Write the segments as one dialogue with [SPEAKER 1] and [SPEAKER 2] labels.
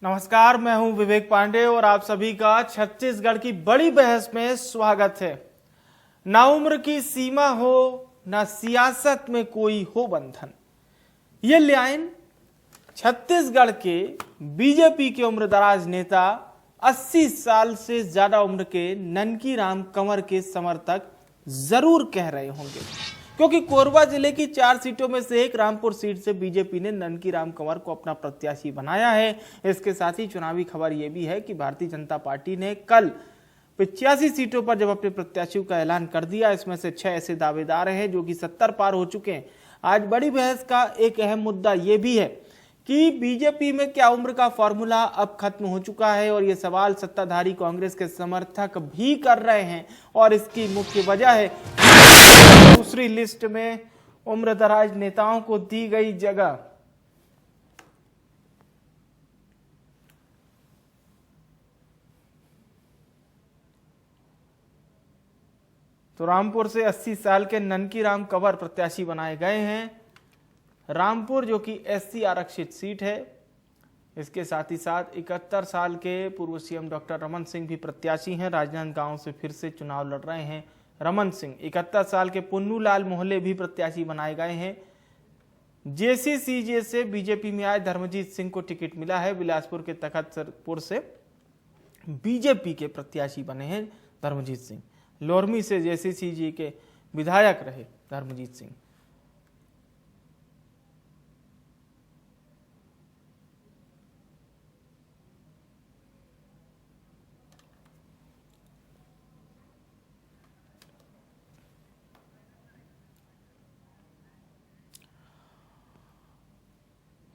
[SPEAKER 1] नमस्कार, मैं हूं विवेक पांडे और आप सभी का छत्तीसगढ़ की बड़ी बहस में स्वागत है। ना उम्र की सीमा हो, ना सियासत में कोई हो बंधन। ये लाइन छत्तीसगढ़ के बीजेपी के उम्रदराज नेता 80 साल से ज्यादा उम्र के ननकी राम कंवर के समर्थक जरूर कह रहे होंगे, क्योंकि कोरबा जिले की 4 सीटों में से एक रामपुर सीट से बीजेपी ने ननकी राम कंवर को अपना प्रत्याशी बनाया है। इसके साथ ही चुनावी खबर यह भी है कि भारतीय जनता पार्टी ने कल 85 सीटों पर जब अपने प्रत्याशियों का ऐलान कर दिया, इसमें से 6 ऐसे दावेदार हैं जो कि 70 पार हो चुके हैं। आज बड़ी बहस का एक अहम मुद्दा यह भी है कि बीजेपी में क्या उम्र का फॉर्मूला अब खत्म हो चुका है, और यह सवाल सत्ताधारी कांग्रेस के समर्थक भी कर रहे हैं। और इसकी मुख्य वजह है दूसरी लिस्ट में उम्रदराज नेताओं को दी गई जगह। तो रामपुर से 80 साल के ननकी राम कंवर प्रत्याशी बनाए गए हैं। रामपुर जो कि एससी आरक्षित सीट है। इसके साथ ही साथ 71 साल के पूर्व सीएम डॉक्टर रमन सिंह भी प्रत्याशी हैं। राजनांदगांव से फिर से चुनाव लड़ रहे हैं रमन सिंह। 71 साल के पुन्नू लाल मोहल्ले भी प्रत्याशी बनाए गए हैं। जेसीसीजे से बीजेपी में आए धर्मजीत सिंह को टिकट मिला है। बिलासपुर के तखतपुर से बीजेपी के प्रत्याशी बने हैं धर्मजीत सिंह। लोरमी से जेसीसीजे के विधायक रहे धर्मजीत सिंह।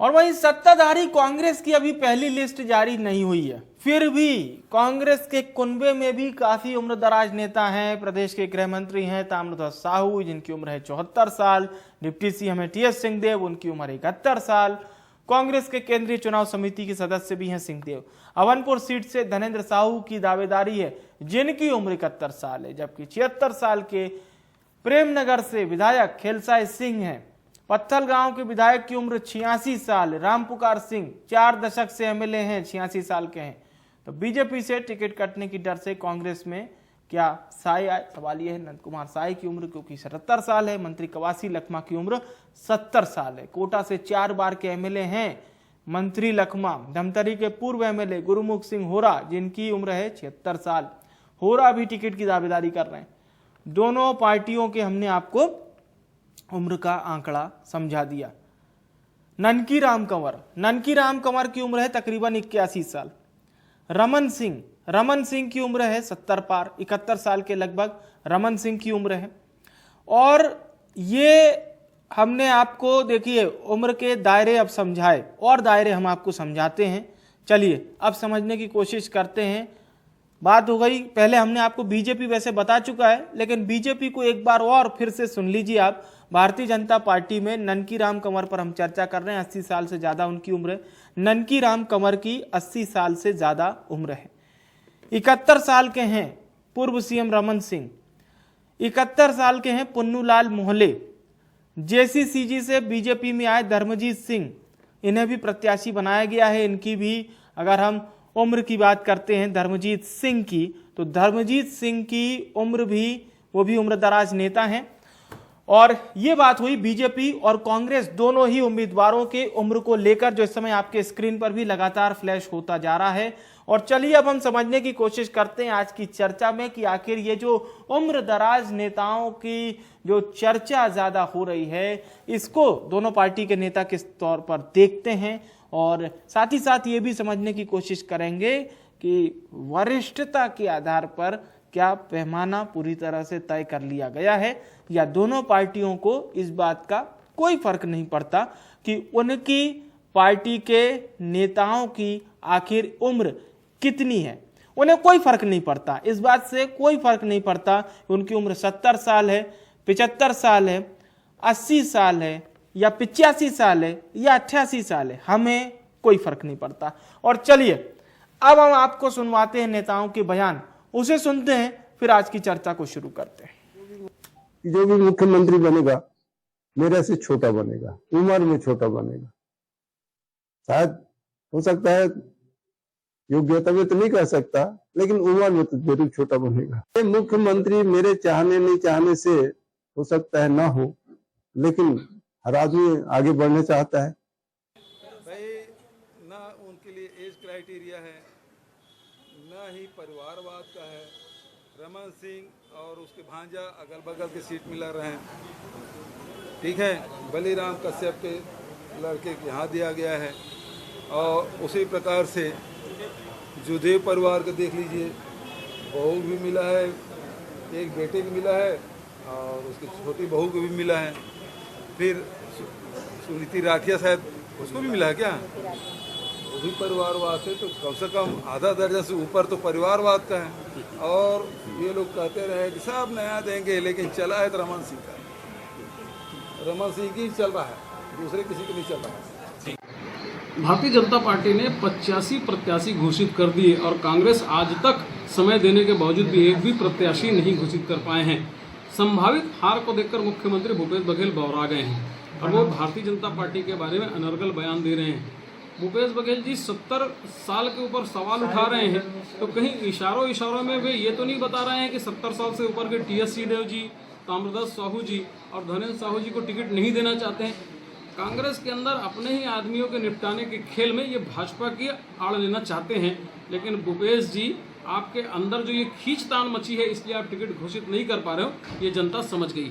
[SPEAKER 1] और वहीं सत्ताधारी कांग्रेस की अभी पहली लिस्ट जारी नहीं हुई है, फिर भी कांग्रेस के कुनबे में भी काफी उम्रदराज नेता हैं। प्रदेश के गृह मंत्री हैं ताम्रध्वज साहू, जिनकी उम्र है 74 साल। डिप्टी सीएम है टीएस सिंहदेव, उनकी उम्र 71 साल। कांग्रेस के केंद्रीय चुनाव समिति के सदस्य भी हैं सिंहदेव। अवनपुर सीट से धनेन्द्र साहू की दावेदारी है, जिनकी उम्र 71 साल है। जबकि 76 साल के प्रेमनगर से विधायक खेलसाई सिंह हैं। पत्थल गांव के विधायक की उम्र 86 साल। रामपुकार सिंह 4 दशक से एमएलए हैं, 86 साल के हैं। तो बीजेपी से टिकट कटने की डर से कांग्रेस में क्या साय आए? सवाल यह है। नंद कुमार साय की उम्र क्योंकि 77 साल है। मंत्री कवासी लखमा की उम्र 70 साल है। कोटा से 4 बार के एमएलए हैं मंत्री लखमा। धमतरी के पूर्व एमएलए गुरुमुख सिंह होरा, जिनकी उम्र है 76 साल। होरा भी टिकट की दावेदारी कर रहे हैं। दोनों पार्टियों के हमने आपको उम्र का आंकड़ा समझा दिया। ननकी राम कंवर की उम्र है तकरीबन 81 साल। रमन सिंह की उम्र है 70 पार, 71 साल के लगभग रमन सिंह की उम्र है। और ये हमने आपको देखिए उम्र के दायरे अब समझाए, और दायरे हम आपको समझाते हैं। चलिए अब समझने की कोशिश करते हैं। बात हो गई, पहले हमने आपको बीजेपी वैसे बता चुका है, लेकिन बीजेपी को एक बार और फिर से सुन लीजिए आप। भारतीय जनता पार्टी में ननकी राम कंवर पर हम चर्चा कर रहे हैं। 80 साल से ज्यादा उनकी उम्र है। ननकी राम कंवर की 80 साल से ज्यादा उम्र है। 71 साल के हैं पूर्व सीएम रमन सिंह। 71 साल के हैं पुन्नू लाल मोहल्ले। जेसीसीजी से बीजेपी में आए धर्मजीत सिंह, इन्हें भी प्रत्याशी बनाया गया है। इनकी भी अगर हम उम्र की बात करते हैं धर्मजीत सिंह की, तो धर्मजीत सिंह की उम्र भी, वो भी उम्रदराज नेता हैं। और ये बात हुई बीजेपी और कांग्रेस दोनों ही उम्मीदवारों के उम्र को लेकर, जो इस समय आपके स्क्रीन पर भी लगातार फ्लैश होता जा रहा है। और चलिए अब हम समझने की कोशिश करते हैं आज की चर्चा में कि आखिर ये जो उम्रदराज नेताओं की जो चर्चा ज्यादा हो रही है, इसको दोनों पार्टी के नेता किस तौर पर देखते हैं। और साथ ही साथ ये भी समझने की कोशिश करेंगे कि वरिष्ठता के आधार पर क्या पैमाना पूरी तरह से तय कर लिया गया है, या दोनों पार्टियों को इस बात का कोई फर्क नहीं पड़ता कि उनकी पार्टी के नेताओं की आखिर उम्र कितनी है। उन्हें कोई फर्क नहीं पड़ता, इस बात से कोई फर्क नहीं पड़ता उनकी उम्र 70 साल है, 75 साल है, 80 साल है, या 85 साल है, या 88 साल है। हमें कोई फर्क नहीं पड़ता। और चलिए अब हम आपको सुनवाते हैं नेताओं के बयान, उसे सुनते हैं, फिर आज की चर्चा को शुरू करते हैं।
[SPEAKER 2] जो भी मुख्यमंत्री बनेगा मेरे से छोटा बनेगा, उम्र में छोटा बनेगा। शायद हो सकता है योग्यता में तो नहीं कह सकता, लेकिन उम्र में तो जरूर छोटा बनेगा। ये मुख्यमंत्री मेरे चाहने नहीं चाहने से हो सकता है ना हो, लेकिन हर आदमी आगे बढ़ना चाहता है।
[SPEAKER 3] भाई ना उनके लिए एज क्राइटेरिया है, ना ही परिवारवाद का है। रमन सिंह और उसके भांजा अगल बगल की सीट में लड़ रहे हैं, ठीक है। बलीराम कश्यप के लड़के के यहाँ दिया गया है, और उसी प्रकार से जुदेव परिवार को देख लीजिए, बहू भी मिला है, एक बेटे को मिला है और उसकी छोटी बहू को भी मिला है। फिर सुनीति राठिया शायद उसको भी मिला है क्या, वो भी परिवारवाद है। तो कम से कम आधा दर्जन से ऊपर तो परिवारवाद का है। और ये लोग कहते रहे कि सब नया देंगे, लेकिन चला है तो रमन सिंह का, रमन सिंह की चल रहा है, दूसरे किसी को नहीं चल रहा है।
[SPEAKER 4] भारतीय जनता पार्टी ने 85 प्रत्याशी घोषित कर दिए और कांग्रेस आज तक समय देने के बावजूद भी एक भी प्रत्याशी नहीं घोषित कर पाए हैं। संभावित हार को देखकर मुख्यमंत्री भूपेश बघेल बौरा गए हैं और वो भारतीय जनता पार्टी के बारे में अनर्गल बयान दे रहे हैं। भूपेश बघेल जी 70 साल के ऊपर सवाल उठा रहे हैं, तो कहीं इशारों में वे ये तो नहीं बता रहे हैं कि 70 साल से ऊपर के टी.एस. सिंहदेव जी, ताम्रध्वज साहू जी और धनेन्द्र साहू जी को टिकट नहीं देना चाहते हैं। कांग्रेस के अंदर अपने ही आदमियों के निपटाने के खेल में ये भाजपा की आड़ लेना चाहते हैं, लेकिन भूपेश जी आपके अंदर जो ये खींचतान मची है, इसलिए आप टिकट घोषित नहीं कर पा रहे हो, ये जनता समझ गई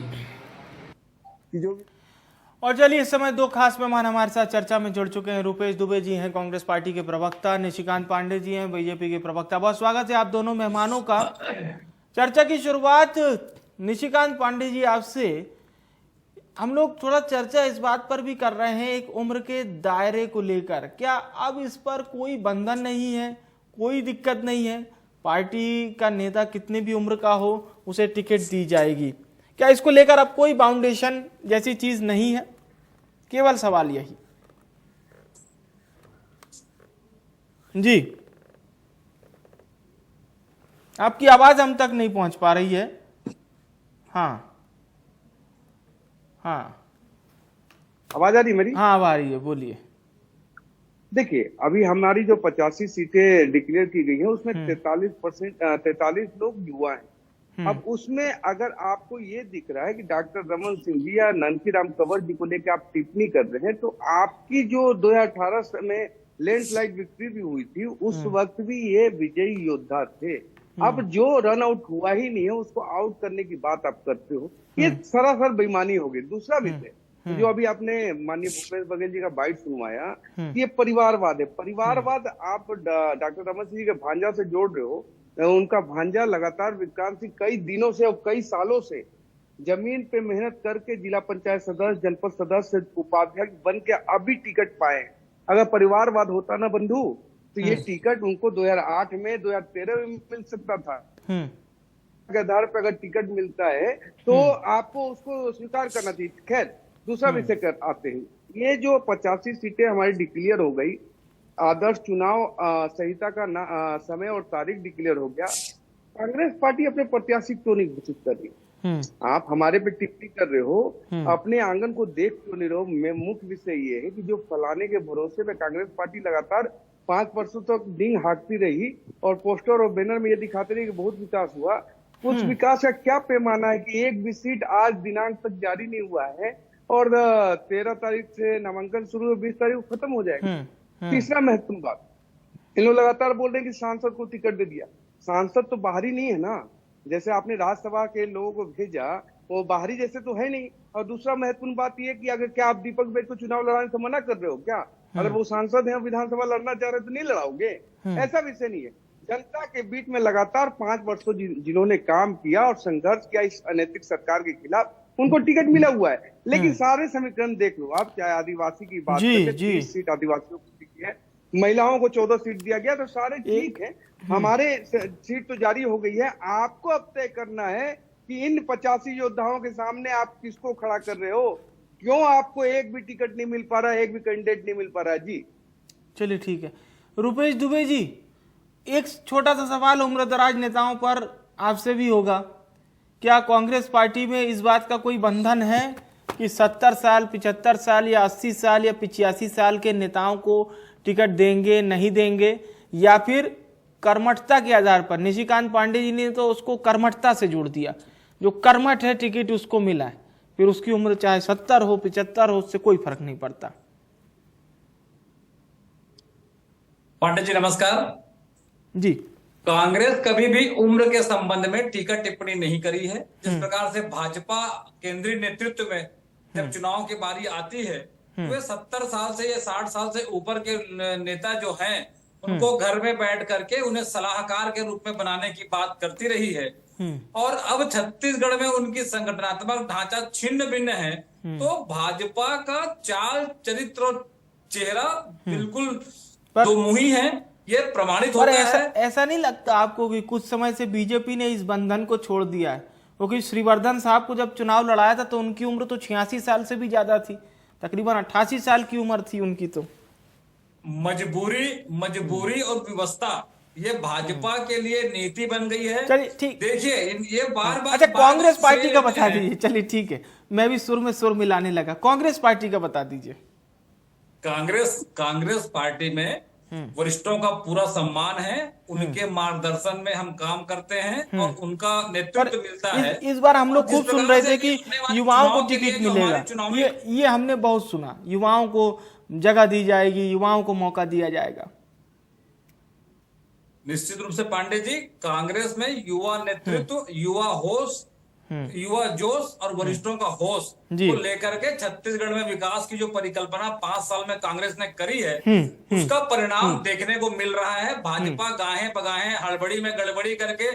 [SPEAKER 4] है।
[SPEAKER 1] और चलिए इस समय दो खास मेहमान हमारे साथ चर्चा में जुड़ चुके हैं। रुपेश दुबे जी हैं कांग्रेस पार्टी के प्रवक्ता, निशिकांत पांडे जी हैं बीजेपी के प्रवक्ता। बहुत स्वागत है आप दोनों मेहमानों का। चर्चा की शुरुआत निशिकांत पांडे जी आपसे। हम लोग थोड़ा चर्चा इस बात पर भी कर रहे हैं, एक उम्र के दायरे को लेकर। क्या अब इस पर कोई बंधन नहीं है, कोई दिक्कत नहीं है? पार्टी का नेता कितने भी उम्र का हो उसे टिकट दी जाएगी। क्या इसको लेकर अब कोई बाउंडेशन जैसी चीज नहीं है? केवल सवाल यही। जी, आपकी आवाज हम तक नहीं पहुंच पा रही है। हाँ,
[SPEAKER 5] आवाज आ रही मेरी?
[SPEAKER 1] हाँ, आ रही है, बोलिए।
[SPEAKER 5] देखिए, अभी हमारी जो 85 सीटें डिक्लेयर की गई हैं, उसमें 43 लोग युवा हैं। अब उसमें अगर आपको ये दिख रहा है कि डॉक्टर रमन सिंह जी या ननकीराम कंवर जी को लेकर आप टिप्पणी कर रहे हैं, तो आपकी जो 2018 में लैंडस्लाइड विक्ट्री भी हुई थी, उस वक्त भी ये विजयी योद्धा थे। अब जो रन आउट हुआ ही नहीं है, उसको आउट करने की बात आप करते हो, ये सरासर बेईमानी होगी। दूसरा विषय जो अभी आपने माननीय भूपेश बघेल जी का बाइट सुनवाया, ये परिवारवाद है। परिवारवाद आप डॉक्टर रमन सिंह जी के भांजा से जोड़ रहे हो। उनका भांजा लगातार विक्रांत सिंह कई दिनों से और कई सालों से जमीन पे मेहनत करके जिला पंचायत सदस्य, जनपद सदस्य, उपाध्यक्ष बन के अभी टिकट पाए। अगर परिवारवाद होता ना बंधु, तो ये टिकट उनको 2008 में 2013 में मिल सकता था। के आधार पर अगर टिकट मिलता है तो आपको उसको स्वीकार करना चाहिए। खैर, दूसरा विषय कर आते हैं। ये जो 85 सीटें हमारी डिक्लेयर हो गई, आदर्श चुनाव संहिता का समय और तारीख डिक्लेयर हो गया, कांग्रेस पार्टी अपने प्रत्याशी क्यों नहीं घोषित कर रही? आप हमारे पे टिप्पणी कर रहे हो, अपने आंगन को देख क्यों नहीं रहे हो? मुख्य विषय ये है कि जो फलाने के भरोसे पे कांग्रेस पार्टी लगातार 5 वर्षों तक डींग हाँकती रही और पोस्टर और बैनर में ये दिखाते रही कि बहुत विकास हुआ। कुछ विकास का क्या पैमाना है कि एक भी सीट आज दिनांक तक जारी नहीं हुआ है और 13 तारीख से नामांकन शुरू है, 20 तारीख को खत्म हो जाएगा। तीसरा महत्वपूर्ण बात, इन लोग लगातार बोल रहे हैं कि सांसद को टिकट दे दिया। सांसद तो बाहरी नहीं है ना, जैसे आपने राज्यसभा के लोगों को भेजा, वो बाहरी जैसे तो है नहीं। और दूसरा महत्वपूर्ण बात यह कि अगर क्या आप दीपक बैठ को चुनाव लड़ाने से मना कर रहे हो क्या? अगर वो सांसद हैं, विधानसभा लड़ना चाह रहे तो नहीं लड़ाओगे? ऐसा विषय नहीं है। जनता के बीच में लगातार 5 वर्षों जिन्होंने काम किया और संघर्ष किया इस अनैतिक सरकार के खिलाफ, उनको टिकट मिला हुआ है। लेकिन सारे समीकरण देख लो आप, चाहे आदिवासी की बात करें, 30 सीट आदिवासियों को दी है, महिलाओं को 14 सीट दिया गया, तो सारे ठीक है। हमारे सीट तो जारी हो गई है। आपको अब तय करना है कि इन 85 योद्धाओं के सामने आप किसको खड़ा कर रहे हो। क्यों आपको एक भी टिकट नहीं मिल पा रहा है, एक भी कैंडिडेट नहीं मिल पा रहा है? जी
[SPEAKER 1] चलिए ठीक है। रुपेश दुबे जी, एक छोटा सा सवाल उम्रदराज नेताओं पर आपसे भी होगा। क्या कांग्रेस पार्टी में इस बात का कोई बंधन है कि 70 साल, 75 साल या 80 साल या 85 साल के नेताओं को टिकट देंगे, नहीं देंगे? या फिर कर्मठता के आधार पर। निशिकांत पांडे जी ने तो उसको कर्मठता से जोड़ दिया, जो कर्मठ है टिकट उसको मिला है, फिर उसकी उम्र चाहे 70 हो 75 हो, उससे कोई फर्क नहीं पड़ता।
[SPEAKER 6] पांडे जी नमस्कार
[SPEAKER 1] जी।
[SPEAKER 6] कांग्रेस कभी भी उम्र के संबंध में टीका टिप्पणी नहीं करी है। जिस प्रकार से भाजपा केंद्रीय नेतृत्व में जब चुनाव की बारी आती है, वे 70 साल से या 60 साल से ऊपर के नेता जो हैं उनको घर में बैठ करके उन्हें सलाहकार के रूप में बनाने की बात करती रही है। और अब छत्तीसगढ़ में उनकी संगठनात्मक ढांचा छिन्न भिन्न है, तो भाजपा का चाल चरित्र और चेहरा बिल्कुल दोमुही है, ये प्रमाणित होता है।
[SPEAKER 1] ऐसा नहीं लगता आपको कि कुछ समय से बीजेपी ने इस बंधन को छोड़ दिया है? क्योंकि श्रीवर्धन साहब को जब चुनाव लड़ाया था तो उनकी उम्र तो 86 साल से भी ज्यादा थी, तकरीबन 88 साल की उम्र थी उनकी। तो
[SPEAKER 6] मजबूरी और व्यवस्था ये भाजपा के लिए नीति बन गई है।
[SPEAKER 1] चलिए ठीक,
[SPEAKER 6] देखिए ये बार
[SPEAKER 1] अच्छा कांग्रेस पार्टी का बता दीजिए। चलिए ठीक है, मैं भी सुर में सुर मिलाने लगा। कांग्रेस पार्टी का बता दीजिए।
[SPEAKER 6] कांग्रेस पार्टी में वरिष्ठों का पूरा सम्मान है, उनके मार्गदर्शन में हम काम करते हैं और उनका नेतृत्व मिलता है।
[SPEAKER 1] इस बार हम लोग खूब सुन रहे थे कि युवाओं को टिकट मिलेगा, ये हमने बहुत सुना, युवाओं को जगह दी जाएगी, युवाओं को मौका दिया जाएगा।
[SPEAKER 6] निश्चित रूप से पांडे जी, कांग्रेस में युवा नेतृत्व, युवा होश, युवा जोश और वरिष्ठों का होश को लेकर के छत्तीसगढ़ में विकास की जो परिकल्पना 5 साल में कांग्रेस ने करी है, उसका परिणाम देखने को मिल रहा है। भाजपा गाहे बगाहे हड़बड़ी में गड़बड़ी करके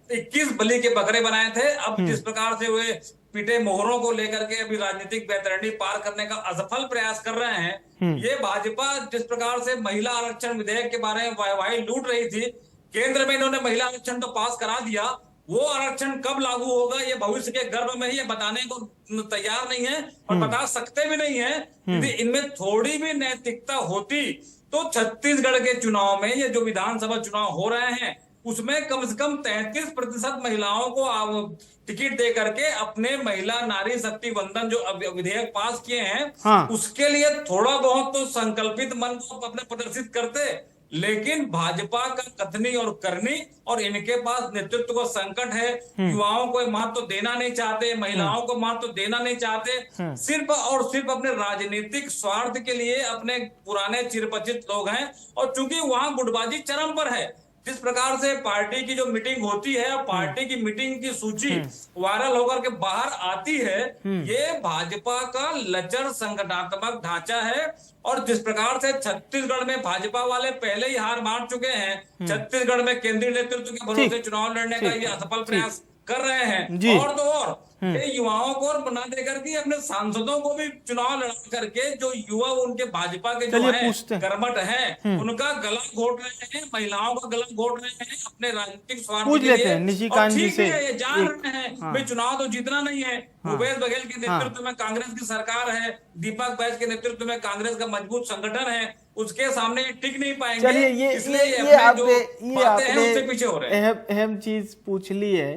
[SPEAKER 6] 21 बलि के बकरे बनाए थे। अब जिस प्रकार से वे पिटे मोहरों को लेकर के अभी राजनीतिक बैतरणी पार करने का असफल प्रयास कर रहे हैं। ये भाजपा जिस प्रकार से महिला आरक्षण विधेयक के बारे में वाहवाही लूट रही थी, केंद्र में इन्होंने महिला आरक्षण तो पास करा दिया, वो आरक्षण कब लागू होगा ये भविष्य के गर्भ में ही ये बताने को तैयार नहीं है और बता सकते भी नहीं है। यदि इनमें थोड़ी भी नैतिकता होती तो छत्तीसगढ़ के चुनाव में ये जो विधानसभा चुनाव हो रहे हैं उसमें कम से कम 33% महिलाओं को टिकट दे करके अपने महिला नारी शक्ति वंदन जो विधेयक पास किए हैं, उसके लिए थोड़ा बहुत तो संकल्पित मन को अपने प्रदर्शित करते। लेकिन भाजपा का कथनी और करनी और इनके पास नेतृत्व का संकट है। युवाओं को महत्व तो देना नहीं चाहते, महिलाओं को महत्व तो देना नहीं चाहते, सिर्फ और सिर्फ अपने राजनीतिक स्वार्थ के लिए अपने पुराने चिरपरिचित लोग हैं। और चूंकि वहां गुटबाजी चरम पर है, जिस प्रकार से पार्टी की जो मीटिंग होती है, पार्टी की मीटिंग की सूची वायरल होकर के बाहर आती है, ये भाजपा का लचर संगठनात्मक ढांचा है। और जिस प्रकार से छत्तीसगढ़ में भाजपा वाले पहले ही हार मान चुके हैं, छत्तीसगढ़ में केंद्रीय नेतृत्व के भरोसे चुनाव लड़ने का ये असफल प्रयास कर रहे हैं। और तो और ये युवाओं को बना देकर के अपने सांसदों को भी चुनाव लड़ा करके जो युवा उनके भाजपा के जो है कर्मठ हैं, उनका गला घोट रहे हैं, महिलाओं का गला घोट रहे हैं अपने राजनीतिक स्वार्थ के लिए।
[SPEAKER 1] निशिकांत जी से
[SPEAKER 6] ये जान रहे हैं भाई चुनाव तो जीतना नहीं है। भूपेश बघेल के नेतृत्व में कांग्रेस की सरकार है, दीपक बैज के नेतृत्व में कांग्रेस का मजबूत संगठन है, उसके सामने टिक नहीं पाएंगे।
[SPEAKER 1] चलिए ये आपने
[SPEAKER 6] पीछे हो रहे हैं।
[SPEAKER 1] अहम चीज पूछ ली है,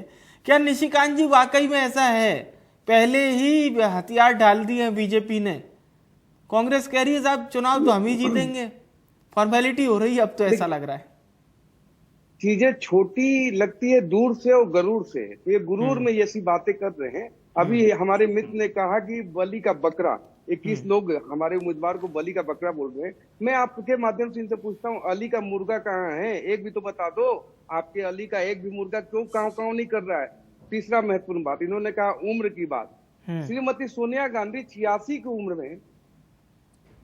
[SPEAKER 1] क्या निशिकांत जी वाकई में ऐसा है? पहले ही हथियार डाल दिए हैं बीजेपी ने, कांग्रेस कह रही है साहब चुनाव तो हम ही जीतेंगे, फॉर्मेलिटी हो रही है अब तो ऐसा लग रहा है।
[SPEAKER 5] चीजें छोटी लगती है दूर से और गरूर से, तो ये गुरूर में ऐसी बातें कर रहे हैं। अभी हमारे मित्र ने कहा कि बलि का बकरा, 21 लोग हमारे उम्मीदवार को बलि का बकरा बोल रहे हैं। मैं आपके माध्यम से इनसे पूछता हूँ, अली का मुर्गा कहाँ है? एक भी तो बता दो। आपके अली का एक भी मुर्गा क्यों काँव नहीं कर रहा है? तीसरा महत्वपूर्ण बात, इन्होंने कहा उम्र की बात। श्रीमती सोनिया गांधी 86 की उम्र में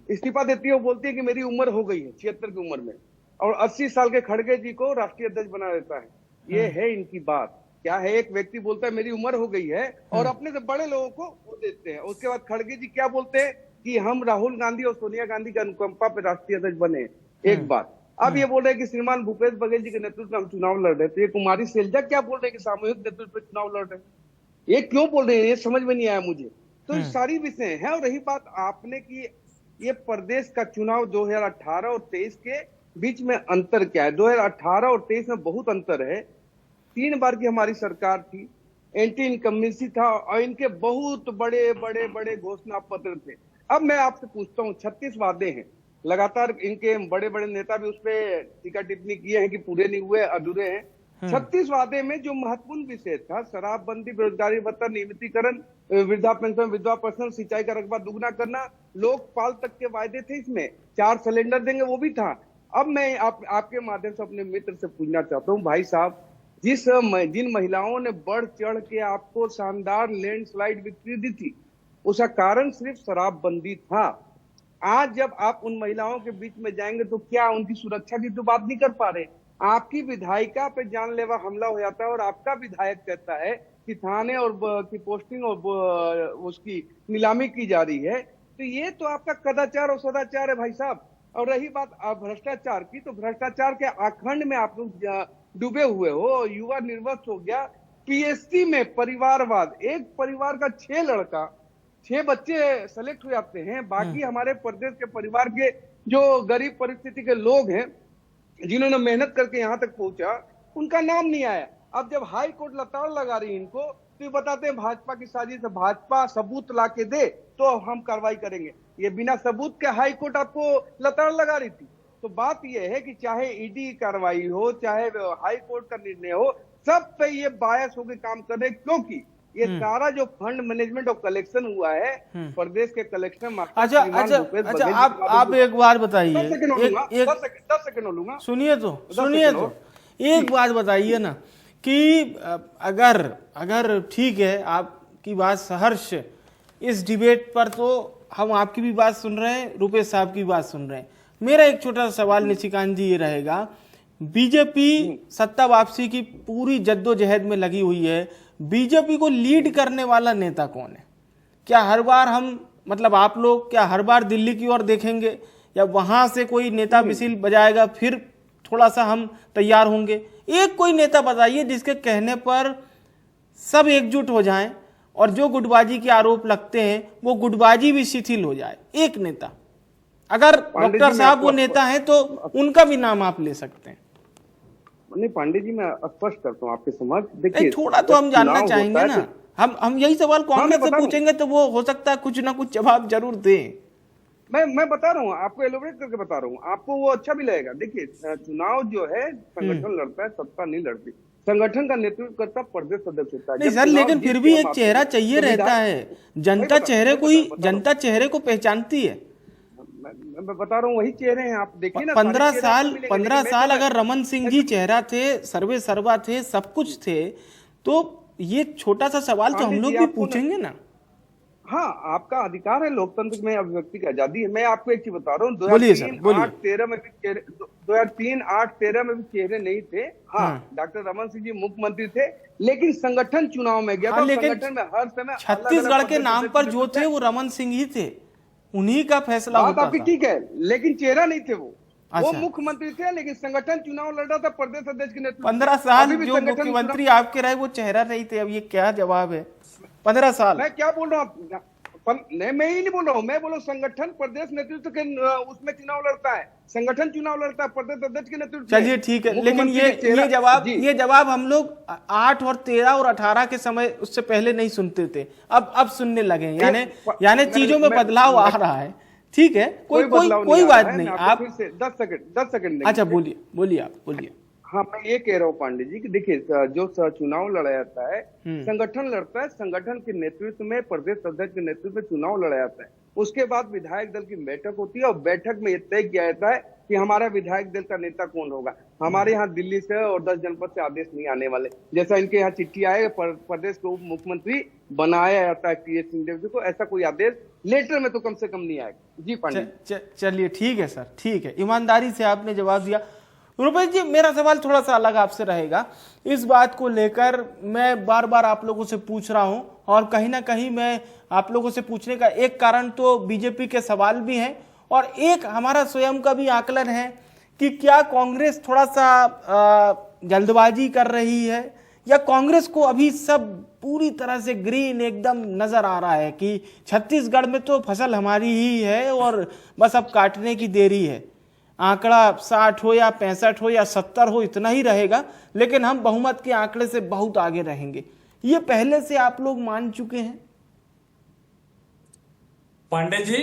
[SPEAKER 5] इस्तीफा देती है, वो बोलती है कि मेरी उम्र हो गई है 76 की उम्र में, और 80 साल के खड़गे जी को राष्ट्रीय अध्यक्ष बना देता है। ये है इनकी बात। क्या है, एक व्यक्ति बोलता है मेरी उम्र हो गई है और अपने से बड़े लोगों को वो देते हैं। उसके बाद खड़गे जी क्या बोलते हैं कि हम राहुल गांधी और सोनिया गांधी की अनुकंपा पे राष्ट्रीय अध्यक्ष बने। एक बात। अब ये बोल रहे हैं कि श्रीमान भूपेश बघेल जी के नेतृत्व में हम चुनाव लड़ रहे थे। ये कुमारी शैलजा क्या बोल रहे हैं कि सामूहिक नेतृत्व पे चुनाव लड़ रहे हैं? ये क्यों बोल रहे हैं, ये समझ में नहीं आया मुझे। तो ये सारी विषय है। और रही बात आपने की ये प्रदेश का चुनाव 2018 और 23 के बीच में अंतर क्या है? 2018 और 23 में बहुत अंतर है। 3 बार की हमारी सरकार थी, एंटी इनकम्बेंसी था और इनके बहुत बड़े बड़े बड़े घोषणा पत्र थे। अब मैं आपसे पूछता हूँ, 36 वादे हैं, लगातार इनके बड़े बड़े नेता भी उस पर टीका टिप्पणी किए हैं कि पूरे नहीं हुए, अधूरे हैं। 36 वादे में जो महत्वपूर्ण विषय था, शराबबंदी, बेरोजगारी भत्ता, नियमितीकरण, वृद्धा पेंशन, विधवा पेंशन, सिंचाई का रकबा दुगना करना, लोकपाल तक के वायदे थे। इसमें 4 सिलेंडर देंगे, वो भी था। अब मैं आपके माध्यम से अपने मित्र से पूछना चाहता हूँ, भाई साहब, जिन महिलाओं ने बढ़ चढ़ के आपको शानदार लैंडस्लाइड विक्ट्री दी थी, उसका कारण सिर्फ शराबबंदी था। आज जब आप उन महिलाओं के बीच में जाएंगे तो क्या उनकी सुरक्षा की तो बात नहीं कर पा रहे। आपकी विधायिका पे जानलेवा हमला हो जाता है और आपका विधायक कहता है कि थाने और की पोस्टिंग और उसकी नीलामी की जा रही है। तो ये तो आपका कदाचार और सदाचार है भाई साहब। और रही बात भ्रष्टाचार की, तो भ्रष्टाचार के आखंड में आप लोग डूबे हुए हो। युवा निर्वस्त हो गया। पीएससी में परिवारवाद, एक परिवार का 6 बच्चे सेलेक्ट हो जाते हैं, बाकी हमारे प्रदेश के परिवार के जो गरीब परिस्थिति के लोग हैं, जिन्होंने मेहनत करके यहाँ तक पहुंचा, उनका नाम नहीं आया। अब जब हाई कोर्ट लताड़ लगा रही है इनको, तो ये बताते हैं भाजपा की साजिश है, भाजपा सबूत ला के दे तो हम कार्रवाई करेंगे। ये बिना सबूत के हाई कोर्ट आपको लताड़ लगा रही थी। तो बात यह है कि चाहे ईडी कार्रवाई हो, चाहे हाई कोर्ट का निर्णय हो, सब पे ये बायस होकर काम कर रहे, क्योंकि ये सारा जो फंड मैनेजमेंट और कलेक्शन हुआ है प्रदेश के कलेक्शन।
[SPEAKER 1] अच्छा, आप एक बात बताइए,
[SPEAKER 5] 10 सेकंड लूंगा,
[SPEAKER 1] सुनिए तो एक बात बताइए ना कि अगर ठीक है, आपकी बात सहर्ष इस डिबेट पर, तो हम आपकी भी बात सुन रहे हैं, रुपेश साहब की बात सुन रहे हैं। मेरा एक छोटा सा सवाल निशिकांत जी ये रहेगा, बीजेपी सत्ता वापसी की पूरी जद्दोजहद में लगी हुई है, बीजेपी को लीड करने वाला नेता कौन है? क्या हर बार आप लोग क्या हर बार दिल्ली की ओर देखेंगे, या वहां से कोई नेता मिसिल बजाएगा फिर थोड़ा सा हम तैयार होंगे? एक कोई नेता बताइए जिसके कहने पर सब एकजुट हो जाएं और जो गुटबाजी के आरोप लगते हैं वो गुटबाजी भी शिथिल हो जाए। एक नेता, अगर डॉक्टर साहब वो नेता हैं तो उनका भी नाम आप ले सकते हैं।
[SPEAKER 5] नहीं पांडे जी, मैं स्पष्ट करता हूँ आपके समझ। देखिए,
[SPEAKER 1] थोड़ा तो हम जानना चाहेंगे ना। हम यही सवाल कांग्रेस से पूछेंगे तो वो हो सकता है कुछ ना कुछ जवाब जरूर दें।
[SPEAKER 5] मैं बता रहा हूँ आपको, एलोबरेट करके बता रहा हूँ, आपको वो अच्छा भी लगेगा। देखिए, चुनाव जो है संगठन लड़ता है, सत्ता नहीं लड़ती। संगठन का नेतृत्व करता प्रदेश अध्यक्ष होता है।
[SPEAKER 1] नहीं सर, लेकिन फिर भी एक चेहरा चाहिए रहता है। जनता चेहरे को पहचानती है।
[SPEAKER 5] मैं बता रहा हूँ, वही चेहरे हैं। आप देखिए ना,
[SPEAKER 1] 15 साल अगर रमन सिंह जी चेहरा थे, सर्वे सर्वा थे, सब कुछ थे, तो ये छोटा सा सवाल तो हम लोग भी पूछेंगे ना।
[SPEAKER 5] हाँ, आपका अधिकार है, लोकतंत्र में अभिव्यक्ति की आजादी है। मैं आपको एक चीज बता रहा हूँ, 2003-8-13 में भी चेहरे नहीं थे। हाँ, डॉक्टर रमन सिंह जी मुख्यमंत्री थे, लेकिन संगठन चुनाव में गया था। संगठन में हर समय
[SPEAKER 1] छत्तीसगढ़ के नाम पर जो थे वो रमन सिंह ही थे, उन्हीं का फैसला होता था।
[SPEAKER 5] आपकी ठीक है, लेकिन चेहरा नहीं थे वो। अच्छा। वो मुख्यमंत्री थे, लेकिन संगठन चुनाव लड़ रहा था प्रदेश अध्यक्ष के नेतृत्व।
[SPEAKER 1] 15 साल जो मुख्यमंत्री आपके रहे वो चेहरा नहीं थे। अब ये क्या जवाब है? 15 साल
[SPEAKER 5] मैं क्या बोल रहा हूँ? नहीं, मैं ही नहीं बोल रहा हूँ, मैं बोलो संगठन प्रदेश नेतृत्व के उसमें चुनाव लड़ता है, संगठन चुनाव लड़ता है प्रदेश अध्यक्ष के नेतृत्व। चलिए ठीक है, लेकिन
[SPEAKER 1] ये जवाब हम लोग 8 और 13 और 18 के समय उससे पहले नहीं सुनते थे, अब सुनने लगे। यानी चीजों में बदलाव आ रहा है। ठीक है, कोई बात नहीं। आप
[SPEAKER 5] 10 सेकंड।
[SPEAKER 1] अच्छा, बोलिए आप बोलिए।
[SPEAKER 5] हाँ, मैं ये कह रहा हूँ पांडे जी कि देखिए, जो चुनाव लड़ा जाता है, संगठन लड़ता है, संगठन के नेतृत्व में, प्रदेश अध्यक्ष के नेतृत्व में चुनाव लड़ा जाता है। उसके बाद विधायक दल की बैठक होती है और बैठक में यह तय किया जाता है कि हमारा विधायक दल का नेता कौन होगा। हमारे यहाँ दिल्ली से और 10 जनपद से आदेश नहीं आने वाले, जैसा इनके यहाँ चिट्ठी आए, प्रदेश के उप मुख्यमंत्री बनाया जाता है टी.एस. सिंहदेव जी को, ऐसा कोई आदेश लेटर में तो कम से कम नहीं आएगा। जी पांडे।
[SPEAKER 1] चलिए ठीक है सर, ठीक है, ईमानदारी से आपने जवाब दिया। रुपेश जी, मेरा सवाल थोड़ा सा अलग आपसे रहेगा। इस बात को लेकर मैं बार बार आप लोगों से पूछ रहा हूं, और कहीं ना कहीं मैं आप लोगों से पूछने का एक कारण तो बीजेपी के सवाल भी हैं, और एक हमारा स्वयं का भी आकलन है कि क्या कांग्रेस थोड़ा सा जल्दबाजी कर रही है, या कांग्रेस को अभी सब पूरी तरह से ग्रीन एकदम नजर आ रहा है कि छत्तीसगढ़ में तो फसल हमारी ही है और बस अब काटने की देरी है। आंकड़ा 60 हो या 65 हो या 70 हो, इतना ही रहेगा, लेकिन हम बहुमत के आंकड़े से बहुत आगे रहेंगे। ये पहले से आप लोग मान चुके हैं?
[SPEAKER 6] पांडे जी,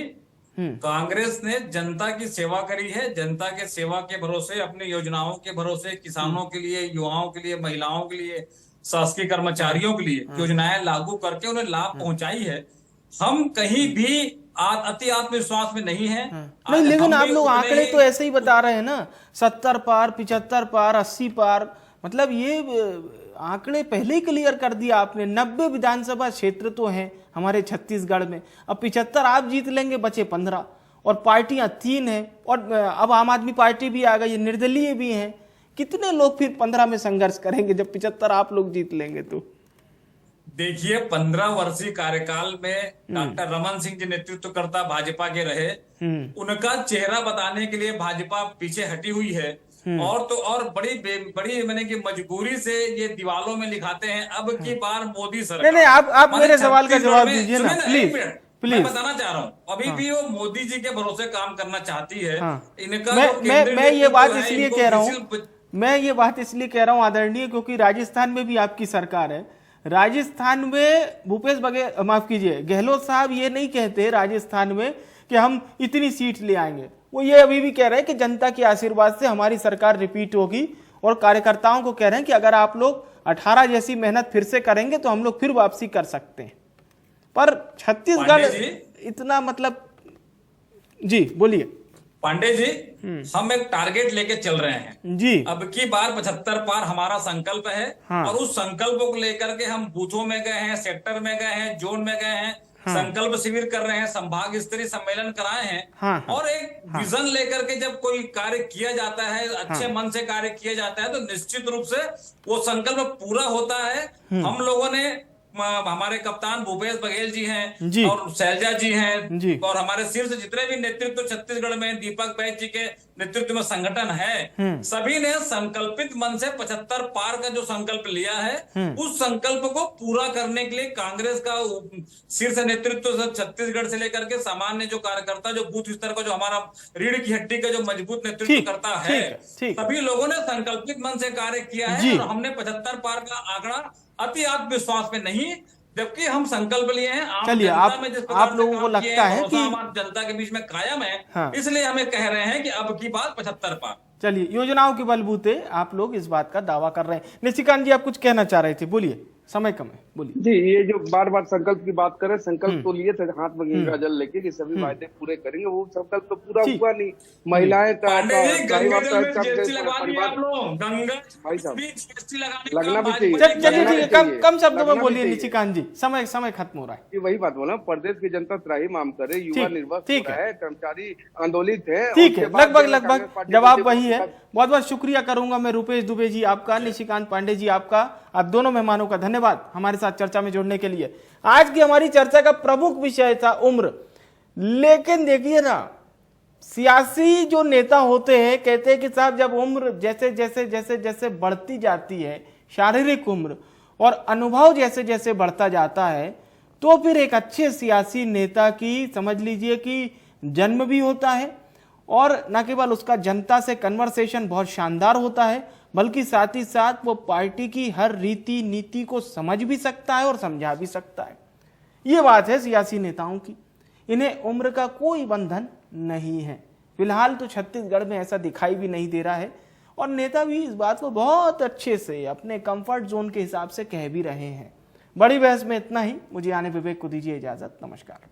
[SPEAKER 6] कांग्रेस ने जनता की सेवा करी है, जनता के सेवा के भरोसे, अपनी योजनाओं के भरोसे, किसानों के लिए, युवाओं के लिए, महिलाओं के लिए, शासकीय कर्मचारियों के लिए योजनाएं लागू करके उन्हें लाभ पहुंचाई है। हम कहीं भी अति आत्मविश्वास में नहीं है।
[SPEAKER 1] नहीं, लेकिन आप लोग आंकड़े तो ऐसे ही बता रहे हैं ना, 70 पार, 75 पार, 80 पार, मतलब ये आंकड़े पहले ही क्लियर कर दिया आपने। 90 विधानसभा क्षेत्र तो हैं हमारे छत्तीसगढ़ में, अब 75 आप जीत लेंगे, बचे 15, और पार्टियां 3 हैं, और अब आम आदमी पार्टी भी आ गई, निर्दलीय भी हैं। कितने लोग फिर 15 में संघर्ष करेंगे जब 75 आप लोग जीत लेंगे? तो
[SPEAKER 6] देखिए, 15 वर्षीय कार्यकाल में डॉक्टर रमन सिंह जी नेतृत्व करता भाजपा के रहे, उनका चेहरा बताने के लिए भाजपा पीछे हटी हुई है, और तो और बड़ी मैंने कि मजबूरी से ये दीवालों में लिखाते हैं अब की बार मोदी सरकार।
[SPEAKER 1] नहीं, आप मेरे सवाल का जवाब दीजिए ना प्लीज।
[SPEAKER 6] मैं बताना चाह रहा हूँ, अभी भी वो मोदी जी के भरोसे काम करना चाहती है। इनका
[SPEAKER 1] मैं ये बात इसलिए कह रहा हूँ, मैं ये बात इसलिए कह रहा हूँ आदरणीय, क्योंकि राजस्थान में भी आपकी सरकार है। राजस्थान में भूपेश बघेल, माफ कीजिए, गहलोत साहब ये नहीं कहते राजस्थान में कि हम इतनी सीट ले आएंगे। वो ये अभी भी कह रहे हैं कि जनता के आशीर्वाद से हमारी सरकार रिपीट होगी, और कार्यकर्ताओं को कह रहे हैं कि अगर आप लोग 18 जैसी मेहनत फिर से करेंगे तो हम लोग फिर वापसी कर सकते हैं। पर छत्तीसगढ़ इतना, मतलब जी बोलिए
[SPEAKER 6] पांडे जी, हम एक टारगेट लेके चल रहे हैं
[SPEAKER 1] जी।
[SPEAKER 6] अब की बार 75 पार हमारा संकल्प है। और उस संकल्प को लेकर के हम बूथों में गए हैं, सेक्टर में गए हैं, जोन में गए हैं, संकल्प शिविर कर रहे हैं, संभाग स्तरीय सम्मेलन कराए हैं। और एक विजन लेकर के जब कोई कार्य किया जाता है, अच्छे मन से कार्य किया जाता है, तो निश्चित रूप से वो संकल्प पूरा होता है। हम लोगों ने, हमारे कप्तान भूपेश बघेल जी हैं
[SPEAKER 1] जी,
[SPEAKER 6] और शैलजा जी हैं
[SPEAKER 1] जी,
[SPEAKER 6] और हमारे शीर्ष जितने भी नेतृत्व छत्तीसगढ़ में, दीपक बैज जी के नेतृत्व में संगठन है, सभी ने संकल्पित मन से 75 पार का जो संकल्प लिया है, उस संकल्प को पूरा करने के लिए कांग्रेस का शीर्ष नेतृत्व छत्तीसगढ़ से लेकर के सामान्य जो कार्यकर्ता, जो बूथ स्तर का, जो हमारा रीढ़ की हड्डी का जो मजबूत नेतृत्व करता है, सभी लोगों ने संकल्पित मन से कार्य किया है। और हमने 75 पार का आंकड़ा अति आत्मविश्वास में नहीं, जबकि हम संकल्प लिए हैं।
[SPEAKER 1] चलिए, आप लोगों को लगता है कि
[SPEAKER 6] जनता के बीच में कायम है, इसलिए हमें कह रहे हैं कि अब की बात 75 पार।
[SPEAKER 1] चलिए, योजनाओं के बलबूते आप लोग इस बात का दावा कर रहे हैं। निशिकांत जी, आप कुछ कहना चाह रहे थे, बोलिए, समय कम है, बोलिए
[SPEAKER 5] जी। ये जो बार बार संकल्प की बात करें, संकल्प तो लिए थे हाथ में गंगा जल लेके कि सभी वायदे पूरे करेंगे, वो संकल्प तो पूरा हुआ नहीं। महिलाएं लगना भी चाहिए।
[SPEAKER 1] चलिए, कम शब्दों में बोलिए निशिकांत जी, समय खत्म हो रहा है।
[SPEAKER 5] वही बात बोला, प्रदेश की जनता त्राहिमाम करे, युवा निर्वस्त है, कर्मचारी आंदोलित है।
[SPEAKER 1] ठीक है, लगभग जवाब वही है। बहुत बहुत शुक्रिया करूंगा मैं रुपेश दुबे जी आपका, निशिकांत पांडे जी आपका, आप दोनों मेहमानों का धन्यवाद हमारे साथ चर्चा में जुड़ने के लिए। आज की हमारी चर्चा का प्रमुख विषय था उम्र। लेकिन देखिए ना, सियासी जो नेता होते हैं कहते हैं कि साहब जब उम्र जैसे जैसे जैसे जैसे बढ़ती जाती है, शारीरिक उम्र और अनुभव जैसे जैसे बढ़ता जाता है, तो फिर एक अच्छे सियासी नेता की समझ लीजिए कि जन्म भी होता है, और न केवल उसका जनता से कन्वर्सेशन बहुत शानदार होता है, बल्कि साथ ही साथ वो पार्टी की हर रीति नीति को समझ भी सकता है और समझा भी सकता है। ये बात है सियासी नेताओं की, इन्हें उम्र का कोई बंधन नहीं है। फिलहाल तो छत्तीसगढ़ में ऐसा दिखाई भी नहीं दे रहा है, और नेता भी इस बात को बहुत अच्छे से अपने कंफर्ट जोन के हिसाब से कह भी रहे हैं। बड़ी बहस में इतना ही। मुझे आने विवेक को दीजिए इजाजत। नमस्कार।